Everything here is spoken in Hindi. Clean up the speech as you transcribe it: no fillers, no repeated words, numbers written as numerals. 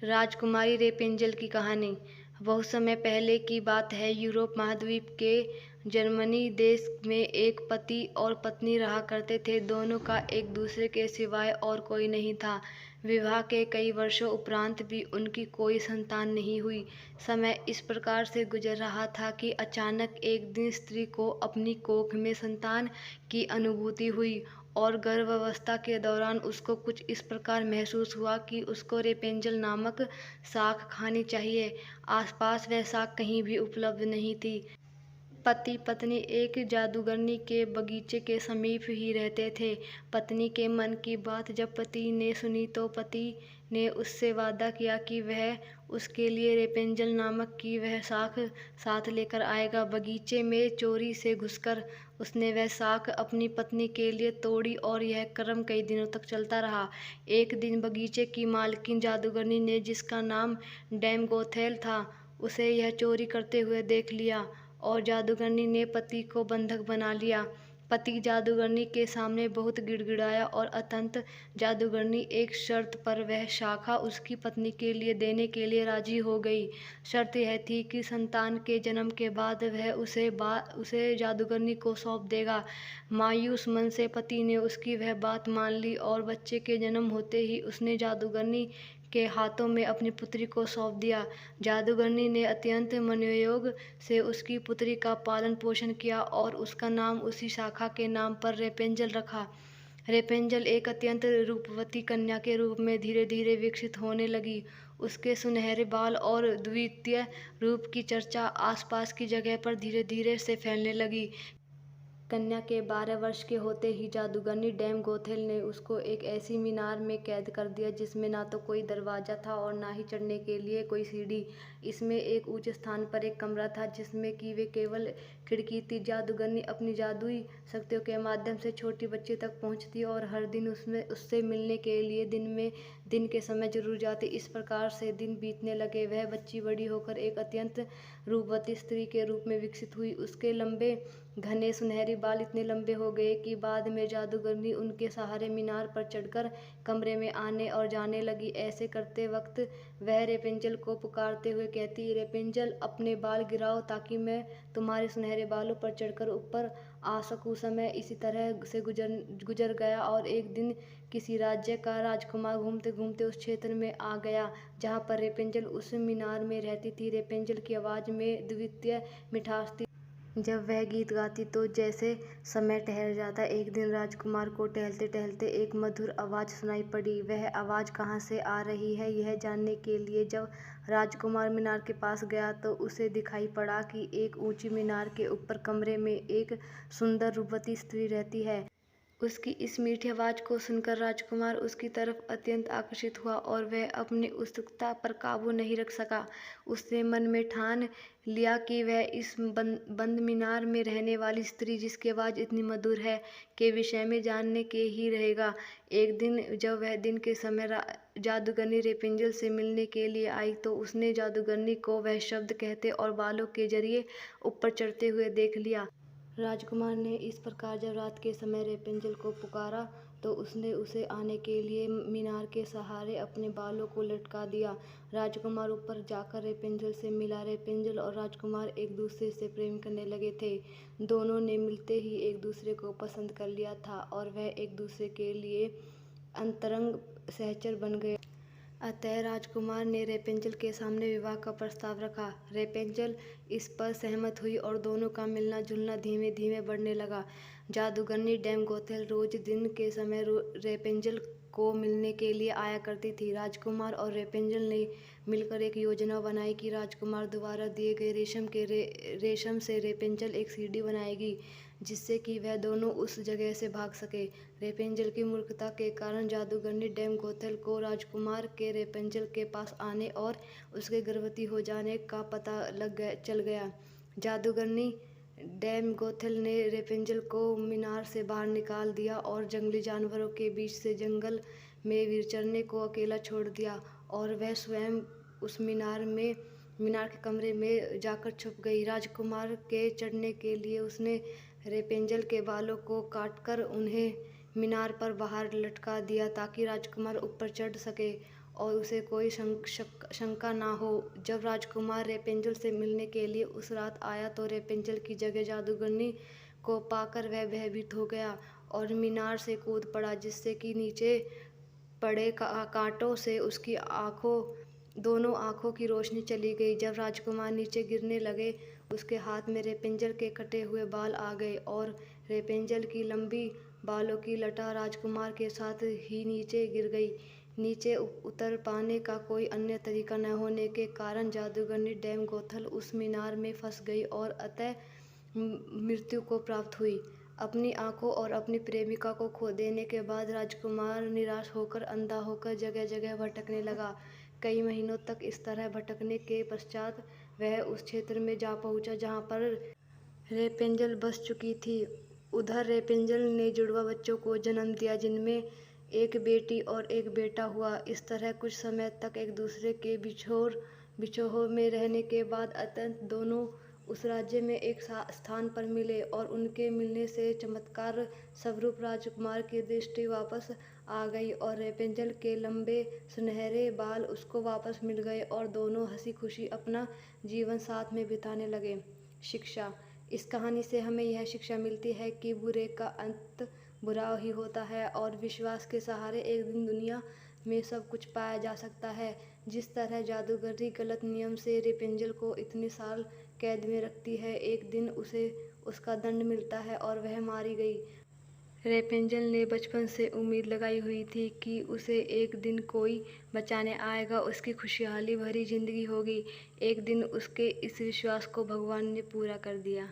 राजकुमारी रेपेंजल की कहानी। बहुत समय पहले की बात है। यूरोप महाद्वीप के जर्मनी देश में एक पति और पत्नी रहा करते थे। दोनों का एक दूसरे के सिवाय और कोई नहीं था। विवाह के कई वर्षों उपरांत भी उनकी कोई संतान नहीं हुई। समय इस प्रकार से गुजर रहा था कि अचानक एक दिन स्त्री को अपनी कोख में संतान की अनुभूति हुई और गर्भावस्था के दौरान उसको कुछ इस प्रकार महसूस हुआ कि उसको रेपेंजल नामक शाख खानी चाहिए। आसपास वह शाख कहीं भी उपलब्ध नहीं थी। पति पत्नी एक जादूगरनी के बगीचे के समीप ही रहते थे। पत्नी के मन की बात जब पति ने सुनी तो पति ने उससे वादा किया कि वह उसके लिए रेपेंजल नामक की वह शाख साथ लेकर आएगा। बगीचे में चोरी से घुसकर उसने वह शाख अपनी पत्नी के लिए तोड़ी और यह क्रम कई दिनों तक चलता रहा। एक दिन बगीचे की मालकिन जादूगरनी ने, जिसका नाम डैम गोथेल था, उसे यह चोरी करते हुए देख लिया और जादूगरनी ने पति को बंधक बना लिया। पति जादूगरनी के सामने बहुत गिड़गिड़ाया और अंततः जादूगरनी एक शर्त पर वह शाखा उसकी पत्नी के लिए देने के लिए राजी हो गई। शर्त यह थी कि संतान के जन्म के बाद वह उसे जादूगरनी को सौंप देगा। मायूस मन से पति ने उसकी वह बात मान ली और बच्चे के जन्म होते ही उसने जादूगरनी के हाथों में अपनी पुत्री को सौंप दिया। जादूगरनी ने अत्यंत मनोयोग से उसकी पुत्री का पालन पोषण किया और उसका नाम उसी शाखा के नाम पर रेपेंजल रखा। रेपेंजल एक अत्यंत रूपवती कन्या के रूप में धीरे धीरे विकसित होने लगी। उसके सुनहरे बाल और द्वितीय रूप की चर्चा आसपास की जगह पर धीरे धीरे से फैलने लगी। कन्या के 12 वर्ष के होते ही जादूगरनी डैम गोथेल ने उसको एक ऐसी मीनार में कैद कर दिया जिसमें ना तो कोई दरवाज़ा था और ना ही चढ़ने के लिए कोई सीढ़ी। इसमें एक ऊंचे स्थान पर एक कमरा था जिसमें कि वे केवल खिड़की थी। जादूगरनी अपनी जादुई शक्तियों के माध्यम से छोटी बच्ची तक पहुंचती और हर दिन उससे मिलने के लिए दिन के समय जरूर जाती। इस प्रकार से दिन बीतने लगे। वह बच्ची बड़ी होकर एक अत्यंत रूपवती स्त्री के रूप में विकसित हुई। उसके लंबे घने सुनहरे बाल इतने लंबे हो गए कि बाद में जादूगरनी उनके सहारे मीनार पर चढ़कर कमरे में आने और जाने लगी। ऐसे करते वक्त वह रेपेंजल को पुकारते हुए कहती, रेपेंजल अपने बाल गिराओ ताकि मैं तुम्हारे सुनहरे बालों पर चढ़कर ऊपर आ सकूं। समय इसी तरह से गुजर गया और एक दिन किसी राज्य का राजकुमार घूमते घूमते उस क्षेत्र में आ गया जहाँ पर रेपेंजल उस मीनार में रहती थी। रेपेंजल की आवाज़ में द्वितीय मिठास थी। जब वह गीत गाती तो जैसे समय ठहर जाता। एक दिन राजकुमार को टहलते टहलते एक मधुर आवाज़ सुनाई पड़ी। वह आवाज़ कहाँ से आ रही है यह जानने के लिए जब राजकुमार मीनार के पास गया तो उसे दिखाई पड़ा कि एक ऊंची मीनार के ऊपर कमरे में एक सुंदर रूपवती स्त्री रहती है। उसकी इस मीठी आवाज़ को सुनकर राजकुमार उसकी तरफ अत्यंत आकर्षित हुआ और वह अपनी उत्सुकता पर काबू नहीं रख सका। उसने मन में ठान लिया कि वह इस बंद मीनार में रहने वाली स्त्री जिसकी आवाज़ इतनी मधुर है के विषय में जानने के ही रहेगा। एक दिन जब वह दिन के समय जादूगरनी रेपेंजल से मिलने के लिए आई तो उसने जादूगरनी को वह शब्द कहते और बालों के जरिए ऊपर चढ़ते हुए देख लिया। राजकुमार ने इस प्रकार जब रात के समय रेपेंजल को पुकारा तो उसने उसे आने के लिए मीनार के सहारे अपने बालों को लटका दिया। राजकुमार ऊपर जाकर रेपेंजल से मिला। रेपेंजल और राजकुमार एक दूसरे से प्रेम करने लगे थे। दोनों ने मिलते ही एक दूसरे को पसंद कर लिया था और वह एक दूसरे के लिए अंतरंग सहचर बन गए। अतः राजकुमार ने रेपेंजल के सामने विवाह का प्रस्ताव रखा। रेपेंजल इस पर सहमत हुई और दोनों का मिलना जुलना धीमे धीमे बढ़ने लगा। जादूगरनी डैम गोथेल रोज दिन के समय रेपेंजल को मिलने के लिए आया करती थी। राजकुमार और रेपेंजल ने मिलकर एक योजना बनाई कि राजकुमार द्वारा दिए गए रेशम से रेपेंजल एक सीढ़ी बनाएगी जिससे कि वह दोनों उस जगह से भाग सके। रेपेंजल की मूर्खता के कारण जादूगरनी डैम गोथेल को राजकुमार के रेपेंजल के पास आने और उसके गर्भवती हो जाने का पता चल गया। जादूगरनी डैम गोथेल ने रेपेंजल को मीनार से बाहर निकाल दिया और जंगली जानवरों के बीच से जंगल में विचरने को अकेला छोड़ दिया और वह स्वयं उस मीनार के कमरे में जाकर छुप गई। राजकुमार के चढ़ने के लिए उसने रेपेंजल के बालों को काटकर उन्हें मीनार पर बाहर लटका दिया ताकि राजकुमार ऊपर चढ़ सके और उसे कोई शंका ना हो। जब राजकुमार रेपेंजल से मिलने के लिए उस रात आया तो रेपेंजल की जगह जादूगरनी को पाकर वह भयभीत हो गया और मीनार से कूद पड़ा, जिससे कि नीचे पड़े कांटों से उसकी दोनों आँखों की रोशनी चली गई। जब राजकुमार नीचे गिरने लगे, उसके हाथ में रेपेंजल के कटे हुए बाल आ गए और रेपेंजल की लंबी बालों की लटा राजकुमार के साथ ही नीचे गिर गई। नीचे उतर पाने का कोई अन्य तरीका न होने के कारण जादूगरनी डैम गोथल उस मीनार में फंस गई और अतः मृत्यु को प्राप्त हुई। अपनी आंखों और अपनी प्रेमिका को खो देने के बाद राजकुमार निराश होकर अंधा होकर जगह जगह भटकने लगा। कई महीनों तक इस तरह भटकने के पश्चात वह उस क्षेत्र में जा पहुंचा जहां पर रेपेंजल बस चुकी थी। उधर रेपेंजल ने जुड़वा बच्चों को जन्म दिया, जिनमें एक बेटी और एक बेटा हुआ। इस तरह कुछ समय तक एक दूसरे के बिछोह में रहने के बाद अंततः दोनों उस राज्य में एक स्थान पर मिले और उनके मिलने से चमत्कार स्वरूप राजकुमार की दृष्टि वापस आ गई और रेपेंजल के लंबे सुनहरे बाल उसको वापस मिल गए और दोनों हंसी खुशी अपना जीवन साथ में बिताने लगे। शिक्षा। इस कहानी से हमें यह शिक्षा मिलती है कि बुरे का अंत बुरा ही होता है और विश्वास के सहारे एक दिन दुनिया में सब कुछ पाया जा सकता है। जिस तरह जादूगरी गलत नियम से रेपेंजल को इतने साल कैद में रखती है, एक दिन उसे उसका दंड मिलता है और वह मारी गई। रेपेंजल ने बचपन से उम्मीद लगाई हुई थी कि उसे एक दिन कोई बचाने आएगा, उसकी खुशहाली भरी जिंदगी होगी। एक दिन उसके इस विश्वास को भगवान ने पूरा कर दिया।